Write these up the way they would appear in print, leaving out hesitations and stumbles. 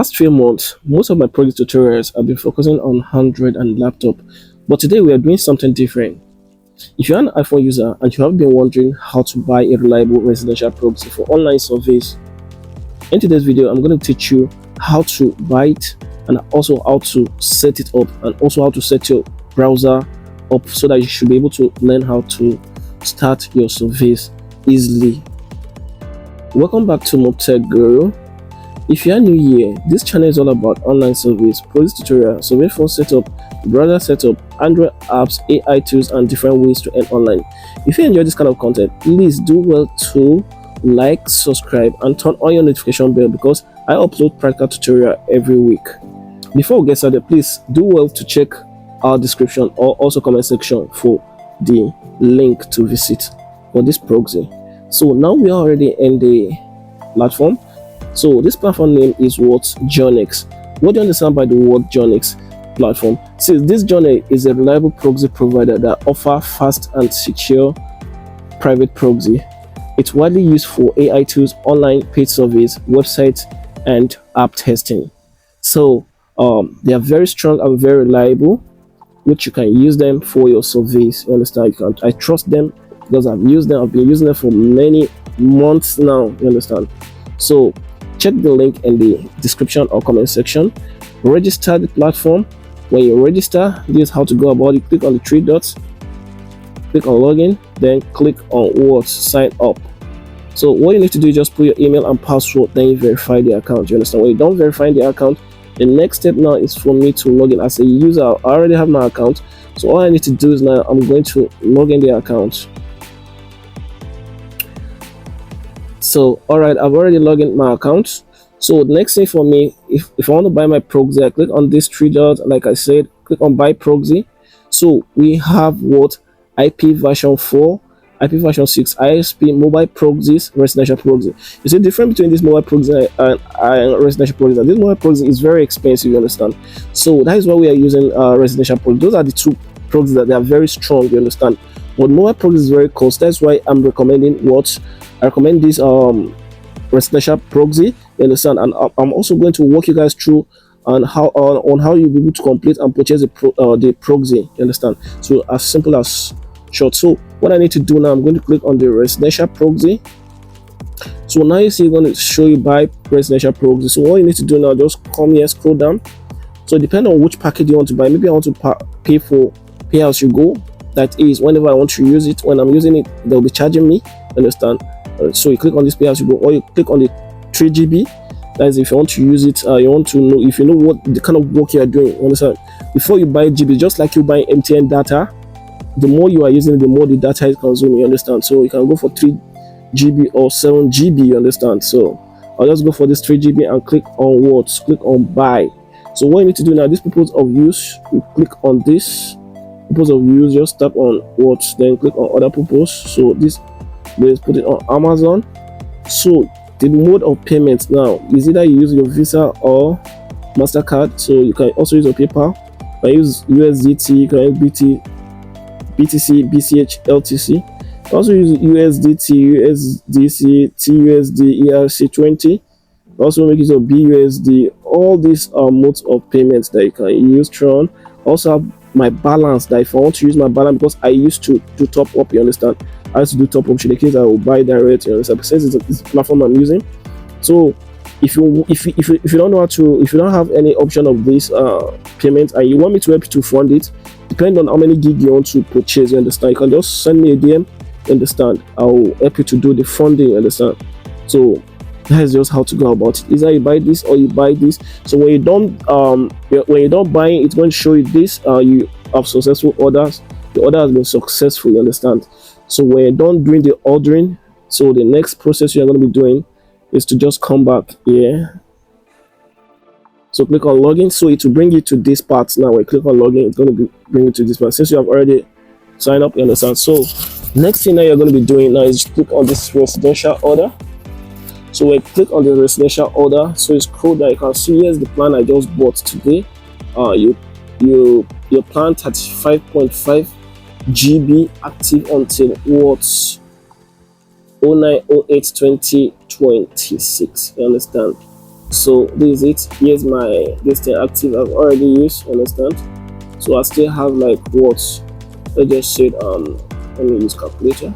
Last few months, most of my project tutorials have been focusing on Android and laptop, but today we are doing something different. If you're an iPhone user and you have been wondering how to buy a reliable residential proxy for online surveys, in today's video I'm going to teach you how to buy it and also how to set it up and also how to set your browser up so that you should be able to learn how to start your surveys easily. Welcome back to Mubitech Guru. If you are new here, this channel is all about online surveys, project tutorial, survey phone setup, browser setup, Android apps, AI tools, and different ways to earn online. If you enjoy this kind of content, please do well to like, subscribe, and turn on your notification bell because I upload practical tutorial every week. Before we get started, please do well to check our description or also comment section for the link to visit for this proxy. So now we are already in the platform. So this platform name is what? Geonix. What do you understand by the word Geonix platform? Since this Geonix is a reliable proxy provider that offers fast and secure private proxy. It's widely used for AI tools, online paid surveys, websites, and app testing. So they are very strong and very reliable, which you can use them for your surveys. You understand? I trust them because I've used them. I've been using them for many months now. You understand? So check the link in the description or comment section. Register the platform. When you register, this is how to go about it. Click on the three dots, click on login, then click on what? Sign up. So what you need to do is just put your email and password, then you verify the account. You understand? When you don't verify the account, the next step now is for me to log in. As a user, I already have my account, so all I need to do is now I'm going to log in the account. So alright, I've already logged in my account. So the next thing for me, if I want to buy my proxy, I click on this three dots, like I said, click on buy proxy. So we have what? IP version 4, IP version 6, ISP, mobile proxies, residential proxy. You see the difference between this mobile proxy and residential proxy. This mobile proxy is very expensive, you understand? So that is why we are using residential proxy. Those are the two proxies that they are very strong, you understand? But mobile proxy is very cost. That's why I'm recommending what? I recommend this residential proxy, you understand? And I'm also going to walk you guys through on how you'll be able to complete and purchase the proxy, you understand? So as simple as short. So what I need to do now, I'm going to click on the residential proxy. So now you see it's going to show you buy residential proxy. So what you need to do now, just come here, scroll down. So depending on which package you want to buy, maybe I want to pay for pay as you go. That is, whenever I want to use it, when I'm using it, they'll be charging me, understand? So you click on this pay as you go, or you click on the 3 GB. That is, if you want to use it, you want to know if you know what the kind of work you are doing, understand? Before you buy GB, just like you buy MTN data, the more you are using it, the more the data is consuming, you understand? So you can go for 3 GB or 7 GB, you understand? So I'll just go for this 3 GB and click on what? Click on buy. So what you need to do now, this purpose of use, you click on this purpose of use, just tap on what, then click on other purpose. So this, let's put it on Amazon. So the mode of payment now is either you use your Visa or MasterCard. So you can also use your PayPal. You can use USDT, you can use BTC, BCH, LTC. You can also use USDT, USDC, TUSD, ERC20. Also make use of BUSD. All these are modes of payments that you can use. Tron. Also have my balance, that if I want to use my balance, because I used to do top up, you understand? I used to do top up, in the case I will buy direct, you understand? Since it's a platform I'm using. So if you don't know how to, if you don't have any option of this payment and you want me to help you to fund it, depending on how many gig you want to purchase, you understand? You can just send me a DM, you understand? I'll help you to do the funding, you understand? So that is just how to go about it. Either you buy this or you buy this. So when you don't buy it, it's going to show you this. You have successful orders. The order has been successful, you understand? So when you're done doing the ordering, so the next process you're going to be doing is to just come back here. So click on login. So it will bring you to this part now. When you click on login, it's going to bring you to this part. Since you have already signed up, you understand? So next thing that you're going to be doing now is click on this residential order. So when you click on the residential order, so it's cool that you can see here's the plan I just bought today. Your plan 35.5 GB active until what? 09/08/2026. You understand? So this is it. Here's my this thing active. I've already used. Understand? So I still have like what I just said. Let me use calculator.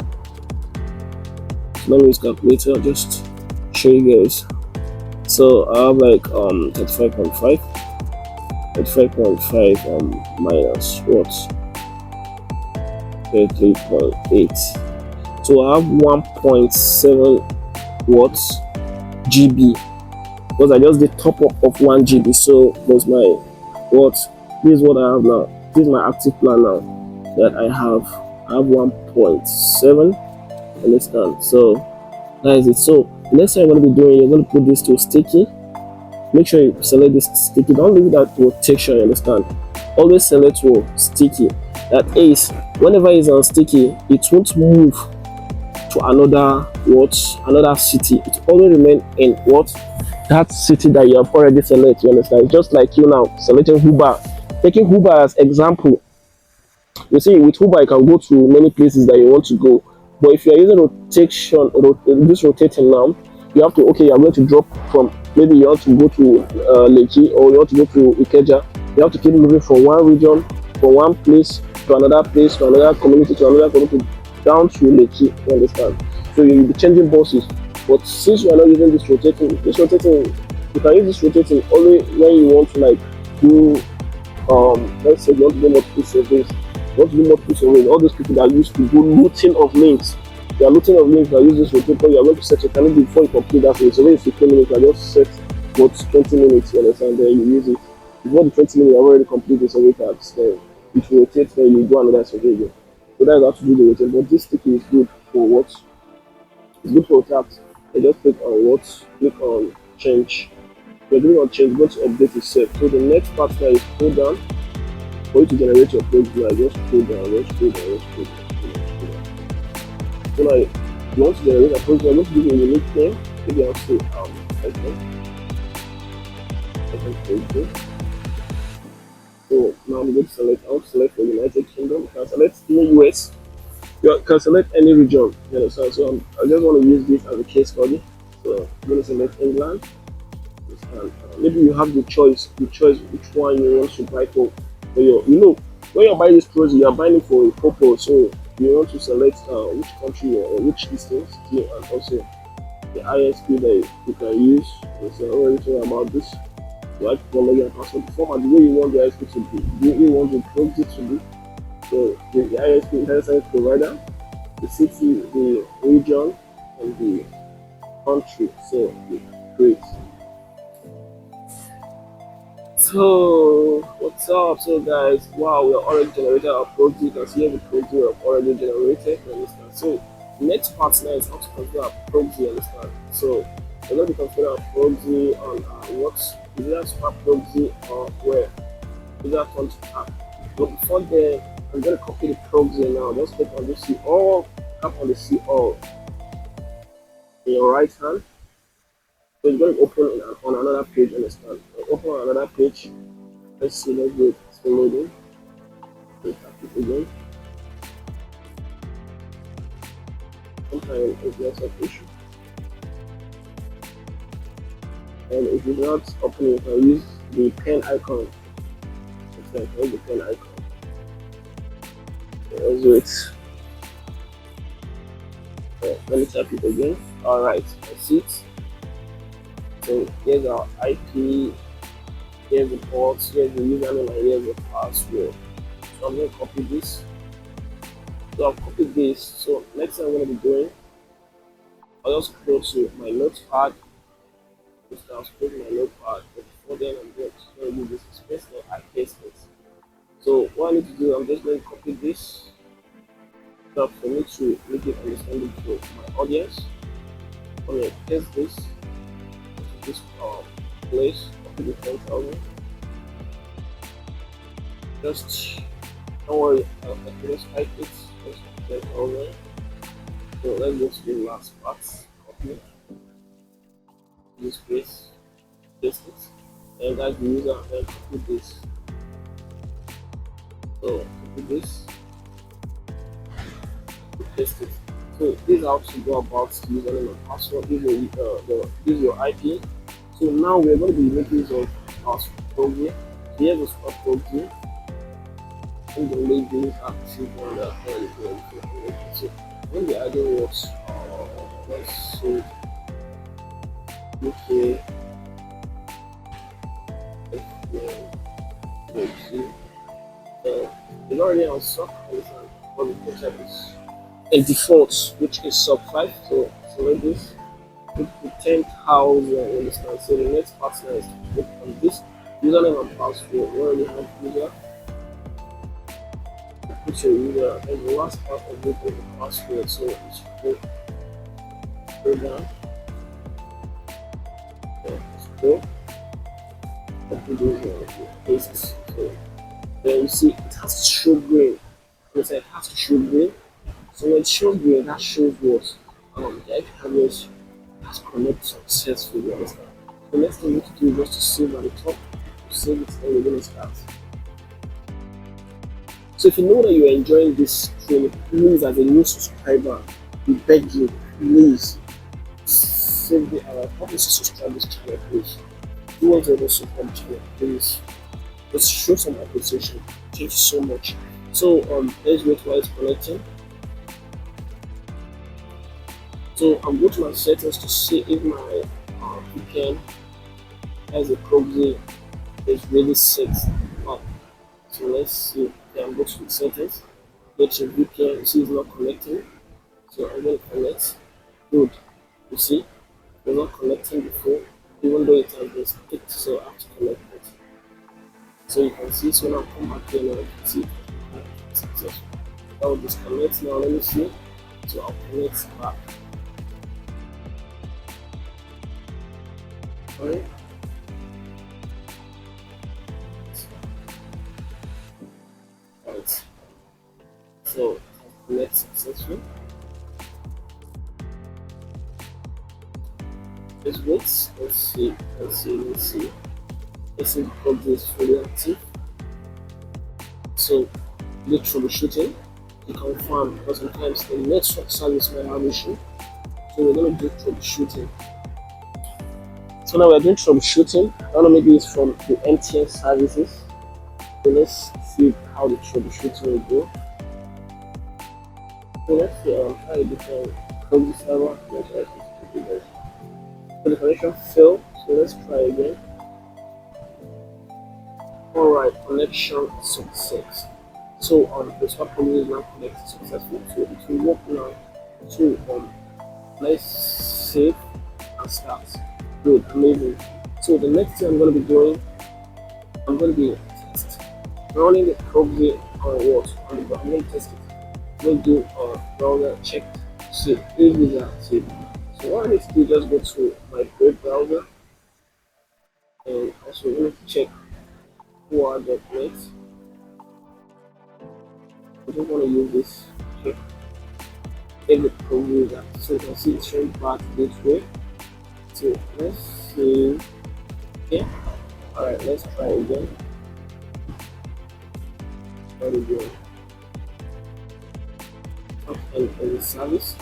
Let me use calculator. Just show you guys. So I have like 35.5. 35.5 minus what? 33.8. So I have 1.7 watts GB because I just did top up of 1 GB. So that's my what. This is what I have now. This is my active plan now that I have. I have 1.7. Understand? So that is it. So next thing I'm going to be doing, you're going to put this to sticky. Make sure you select this sticky. Don't leave that to texture. You understand? Always select to sticky. That is, whenever it's on sticky, it won't move to another city. It always remain in what that city that you have already selected. You understand? Just like you now selecting Uber, taking Uber as example. You see, with Uber you can go to many places that you want to go. But if you are using rotation, this rotating now, you have to you're going to drop from, maybe you want to go to Lekki, or you want to go to Ikeja. You have to keep moving from one region, from one place to another place, to another community, to another community, down to Lekki. You understand? So you'll be changing buses. But since you are not using this rotating, you can use this rotating only when you want to like do let's say you want to do multiple surveys. All those people that used to do looting of links. They are looting of links that use this rotator. You are going to set your time before you complete that survey. So when it's 15 minutes, I just set what 20 minutes, you understand, then you use it. Before the 20 minutes, I've already completed the survey tags. Then it rotates, then you do another survey again. So that's how to do the rotation. But this sticky is good for what? It's good for tags. You just click on what? Click on change. You're doing on change, go to update itself. So the next part now is pull down. For you to generate your page, just pull down, just pull down, just pull down, pull down, pull down. So now, if you want to generate a page, I'm going to give you a unique name. Maybe I'll say page. So now I'm going to select. I'll select the United Kingdom. You can select in the US. You can select any region. You understand? So I just want to use this as a case study. So I'm going to select England. Maybe you have the choice which one you want to buy for. When you're buying this project, you're buying it for a purpose. So you want to select which country or which distance, and also the ISP that you can use. So I already talking about this. You have to log in and password format the way you want the ISP to be. You want the proxy to be. So the ISP internet service provider, the city, the region, and the country. So great. So what's up? So guys, wow, we are already generated our proxy. You can see every proxy we have already generated. Understand? So next part now is how to configure our proxy. Understand? So we're going to configure our proxy on what is that smart proxy or where is that on app. But before then, I'm going to copy the proxy now. Just click on the see all, tap on the see all in your right hand. So it's going to open on another page. Understand? Open on another page. Let's see. Let's go. It's loading. Let's tap it again. Sometimes it's not an issue. And if it's not opening, you can use the pen icon. Okay, use the pen icon. Okay, let's do it. Okay, let me tap it again. Alright, that's it. So here's our IP, here's the ports, here's the username, and here's the password. So I'm going to copy this. So I've copied this. So next thing I'm going to be doing, I'll just go to my notepad. I'll scroll to my notepad. But before then, I'm going to use this space and I paste it. So what I need to do, I'm just going to copy this. So for me to make it understandable to my audience, I'm going to paste this. This place, copy the 10,000. Just don't worry, I can just type it. Just 10,000. So let's go to the last part. Copy this place, paste it, and that's the user, and copy this. So copy this, paste it. So this is how to go about username and password. This is your IP. So now we're going to be making use of our proxy. So here's the swap proxy, and the labels active on the so when the idea works, let's say okay, let's see, it's already on sub, but the concept is a default which is sub 5. So select this, put the 10,000, you understand. So the next partner is to click on this username and password. We already have user, put your user, and the last part of it is the password. So it's go down, let's go, open those places. So then you see it has to show green. It has to show green. So when it shows green, that shows what the IP address has connected successfully. You understand? The next thing you need to do is just to save at the top, to save it, and we're going to start. So if you know that you are enjoying this training, please, as a new subscriber, we beg you, please save the help us to subscribe this channel, please. Do want to support the channel, please. Just show some appreciation. Thank you so much. So let's wait while it's connecting. So I'm going to my settings to see if my VPN has a proxy is really set up. So let's see. Okay, I'm going to the settings. Get to VPN. You see it's not connecting. So I'm going to connect. Good. You see, we're not connecting before, even though it has been picked. So I have to connect it. So you can see. So now come back here now. You can see successful. I will disconnect now. Let me see. So I'll connect back. Right. Right. So connect successful. Let's wait. Let's see. Let's see the proxy is fully active. So do troubleshooting to confirm, because sometimes the network service may have issue. So we're going to do troubleshooting. So now we're doing troubleshooting. I don't know, maybe it's from the MTN services. So let's see how the troubleshooting will go. So let's see try a different proxy server. So the connection failed. So let's try again. Alright, connection success. So the swap proxy is now connected successfully. So it will work now. So let's save and start. Good, amazing. So the next thing I'm going to be doing, I'm going to be running the proxy on what? I'm going to test it. I'm going to do a browser check to see if it is active. So what I need to do is just go to my web browser, and also we need to check who.net. I don't want to use this. Check if the proxy is active. So you can see it's showing back gateway. So let's see. Okay. Alright, let's try again. What are we doing? And the service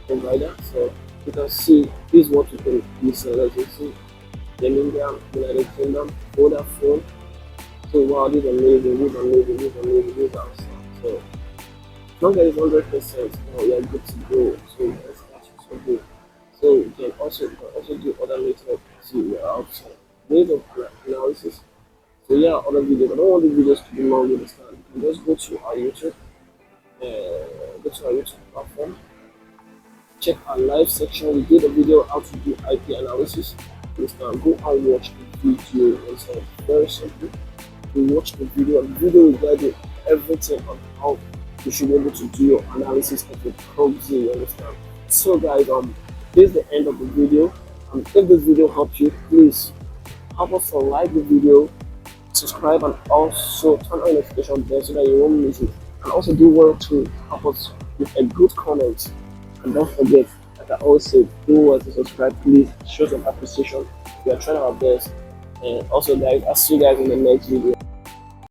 provider. So you can see this is what you can use. So you see Birmingham, United Kingdom, Vodafone. So wow, this is amazing, this is amazing, this is amazing, this is awesome. So as long as it's 100%, you are good to go. So let's start with something. So you can also do other methods. See, we are outside ways of analysis. So yeah, other videos. I don't want the videos to be long. You understand? You can just go to our YouTube, platform. Check our live section. We did a video how to do IP analysis. You understand? Go and watch the video. You understand? Very simple. You watch the video. And the video will guide you everything on how you should be able to do your analysis of the proxy. You understand? So guys, this is the end of the video. If this video helped you, please help us to like the video, subscribe, and also turn on notification bell so that you won't miss it. And also do well to help us with a good comment. And don't forget, like I always say, do well to subscribe. Please show some appreciation. We are trying our best. And also, guys, I'll see you guys in the next video.